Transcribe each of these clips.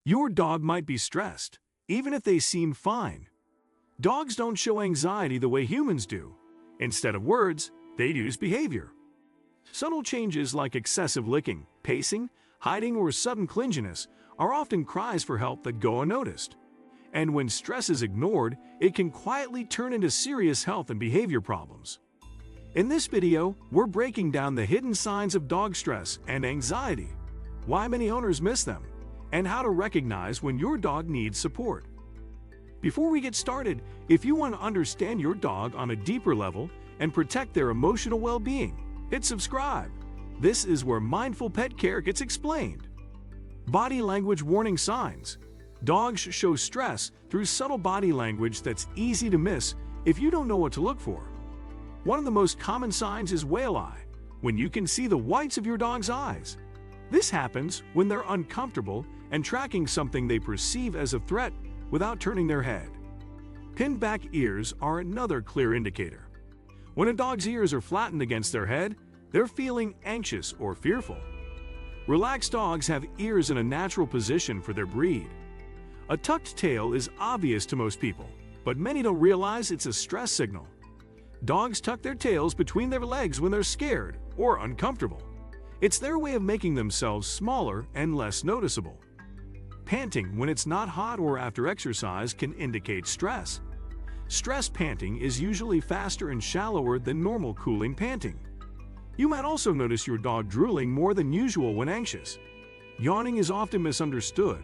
Your dog might be stressed, even if they seem fine. Dogs don't show anxiety the way humans do. Instead of words, they use behavior. Subtle changes like excessive licking, pacing, hiding, or sudden clinginess are often cries for help that go unnoticed. And when stress is ignored, it can quietly turn into serious health and behavior problems. In this video, we're breaking down the hidden signs of dog stress and anxiety, why many owners miss them, and how to recognize when your dog needs support. Before we get started, if you want to understand your dog on a deeper level and protect their emotional well-being, hit subscribe. This is where mindful pet care gets explained. Body language warning signs. Dogs show stress through subtle body language that's easy to miss if you don't know what to look for. One of the most common signs is whale eye, when you can see the whites of your dog's eyes. This happens when they're uncomfortable and tracking something they perceive as a threat without turning their head. Pinned back ears are another clear indicator. When a dog's ears are flattened against their head, they're feeling anxious or fearful. Relaxed dogs have ears in a natural position for their breed. A tucked tail is obvious to most people, but many don't realize it's a stress signal. Dogs tuck their tails between their legs when they're scared or uncomfortable. It's their way of making themselves smaller and less noticeable. Panting when it's not hot or after exercise can indicate stress. Stress panting is usually faster and shallower than normal cooling panting. You might also notice your dog drooling more than usual when anxious. Yawning is often misunderstood.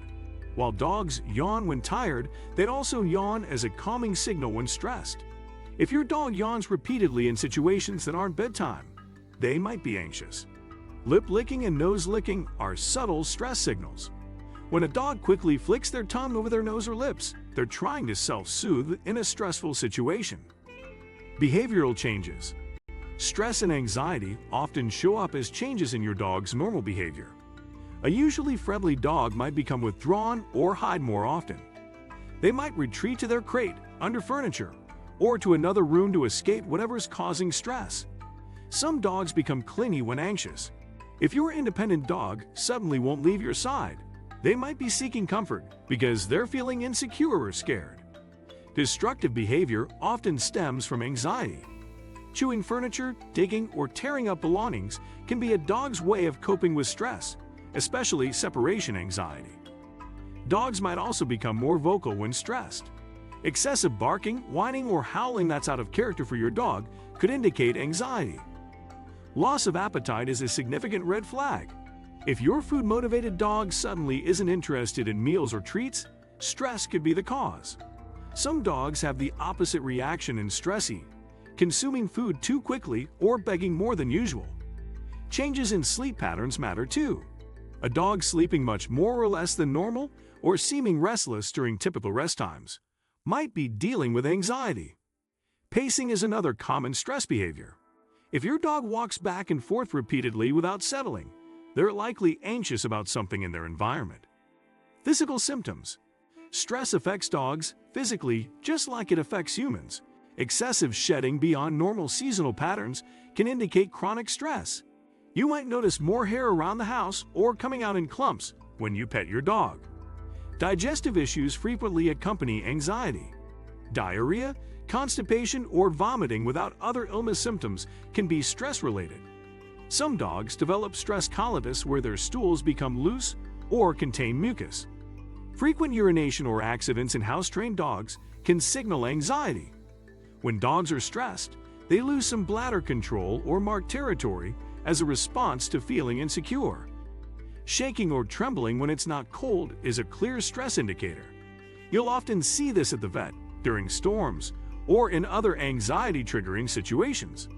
While dogs yawn when tired, they also yawn as a calming signal when stressed. If your dog yawns repeatedly in situations that aren't bedtime, they might be anxious. Lip licking and nose licking are subtle stress signals. When a dog quickly flicks their tongue over their nose or lips, they're trying to self-soothe in a stressful situation. Behavioral changes. Stress and anxiety often show up as changes in your dog's normal behavior. A usually friendly dog might become withdrawn or hide more often. They might retreat to their crate, under furniture, or to another room to escape whatever's causing stress. Some dogs become clingy when anxious. If your independent dog suddenly won't leave your side, they might be seeking comfort because they're feeling insecure or scared. Destructive behavior often stems from anxiety. Chewing furniture, digging, or tearing up belongings can be a dog's way of coping with stress, especially separation anxiety. Dogs might also become more vocal when stressed. Excessive barking, whining, or howling that's out of character for your dog could indicate anxiety. Loss of appetite is a significant red flag. If your food-motivated dog suddenly isn't interested in meals or treats, stress could be the cause. Some dogs have the opposite reaction in stress-eat, consuming food too quickly or begging more than usual. Changes in sleep patterns matter too. A dog sleeping much more or less than normal or seeming restless during typical rest times might be dealing with anxiety. Pacing is another common stress behavior. If your dog walks back and forth repeatedly without settling, they're likely anxious about something in their environment. Physical symptoms. Stress affects dogs physically just like it affects humans. Excessive shedding beyond normal seasonal patterns can indicate chronic stress. You might notice more hair around the house or coming out in clumps when you pet your dog. Digestive issues frequently accompany anxiety. Diarrhea, constipation, or vomiting without other illness symptoms can be stress-related. Some dogs develop stress colitis where their stools become loose or contain mucus. Frequent urination or accidents in house-trained dogs can signal anxiety. When dogs are stressed, they lose some bladder control or mark territory as a response to feeling insecure. Shaking or trembling when it's not cold is a clear stress indicator. You'll often see this at the vet, during storms, or in other anxiety-triggering situations.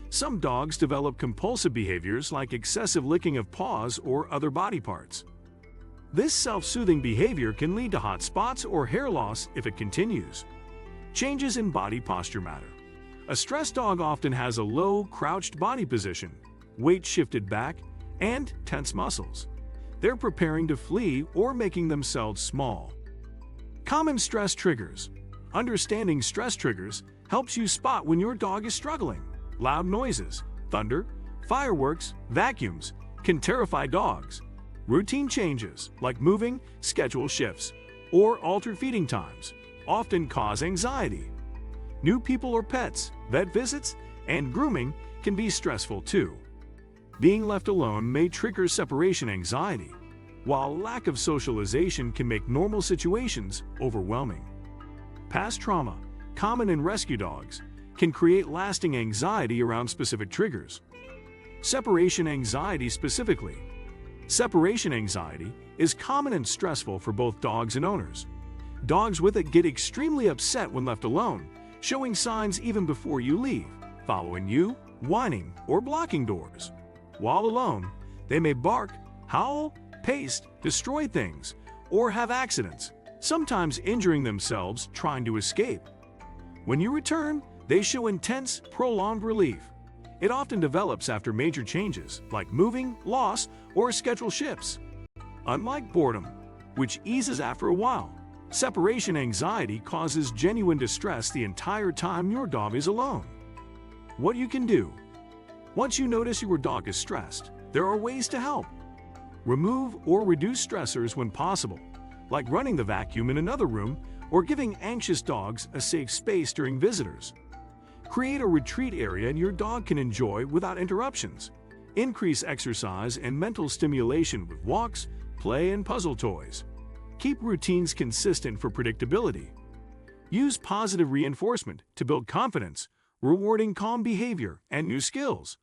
Some dogs develop compulsive behaviors like excessive licking of paws or other body parts. This self-soothing behavior can lead to hot spots or hair loss if it continues. Changes in body posture matter. A stressed dog often has a low, crouched body position, weight shifted back, and tense muscles. They're preparing to flee or making themselves small. Common stress triggers. Understanding stress triggers helps you spot when your dog is struggling. Loud noises, thunder, fireworks, vacuums can terrify dogs. Routine changes, like moving, schedule shifts, or altered feeding times, often cause anxiety. New people or pets, vet visits, and grooming can be stressful too. Being left alone may trigger separation anxiety, while lack of socialization can make normal situations overwhelming. Past trauma, common in rescue dogs, can create lasting anxiety around specific triggers. Separation anxiety specifically. Separation anxiety is common and stressful for both dogs and owners. Dogs with it get extremely upset when left alone, showing signs even before you leave, following you, whining, or blocking doors. While alone, they may bark, howl, pace, destroy things, or have accidents, sometimes injuring themselves trying to escape. When you return, they show intense, prolonged relief. It often develops after major changes, like moving, loss, or schedule shifts. Unlike boredom, which eases after a while, separation anxiety causes genuine distress the entire time your dog is alone. What you can do. Once you notice your dog is stressed, there are ways to help. Remove or reduce stressors when possible, like running the vacuum in another room or giving anxious dogs a safe space during visitors. Create a retreat area your dog can enjoy without interruptions. Increase exercise and mental stimulation with walks, play, and puzzle toys. Keep routines consistent for predictability. Use positive reinforcement to build confidence, rewarding calm behavior and new skills.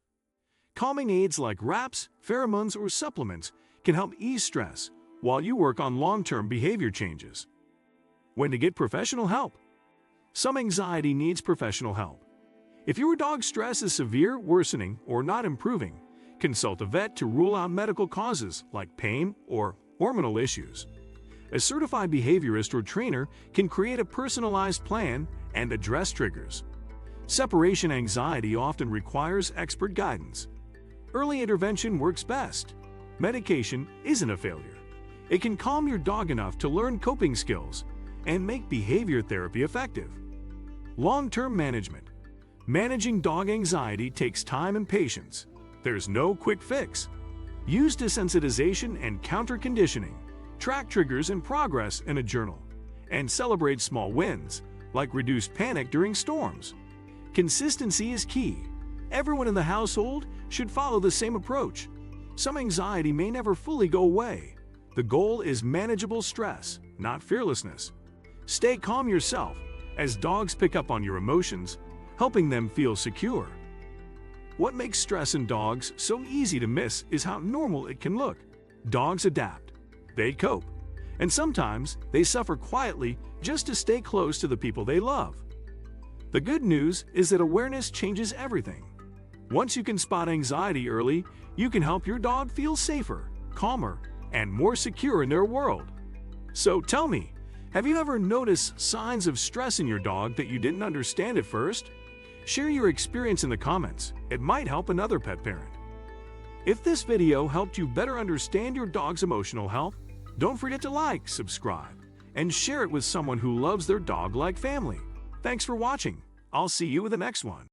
Calming aids like wraps, pheromones, or supplements can help ease stress while you work on long-term behavior changes. When to get professional help. Some anxiety needs professional help. If your dog's stress is severe, worsening, or not improving, consult a vet to rule out medical causes like pain or hormonal issues. A certified behaviorist or trainer can create a personalized plan and address triggers. Separation anxiety often requires expert guidance. Early intervention works best. Medication isn't a failure. It can calm your dog enough to learn coping skills and make behavior therapy effective. Long-term management. Managing dog anxiety takes time and patience. There's no quick fix. Use desensitization and counter-conditioning. Track triggers and progress in a journal. And celebrate small wins, like reduced panic during storms. Consistency is key. Everyone in the household should follow the same approach. Some anxiety may never fully go away. The goal is manageable stress, not fearlessness. Stay calm yourself as dogs pick up on your emotions, helping them feel secure. What makes stress in dogs so easy to miss is how normal it can look. Dogs adapt. They cope. And sometimes they suffer quietly just to stay close to the people they love. The good news is that awareness changes everything. Once you can spot anxiety early, you can help your dog feel safer, calmer, and more secure in their world. So tell me, have you ever noticed signs of stress in your dog that you didn't understand at first? Share your experience in the comments. It might help another pet parent. If this video helped you better understand your dog's emotional health, don't forget to like, subscribe, and share it with someone who loves their dog like family. Thanks for watching. I'll see you in the next one.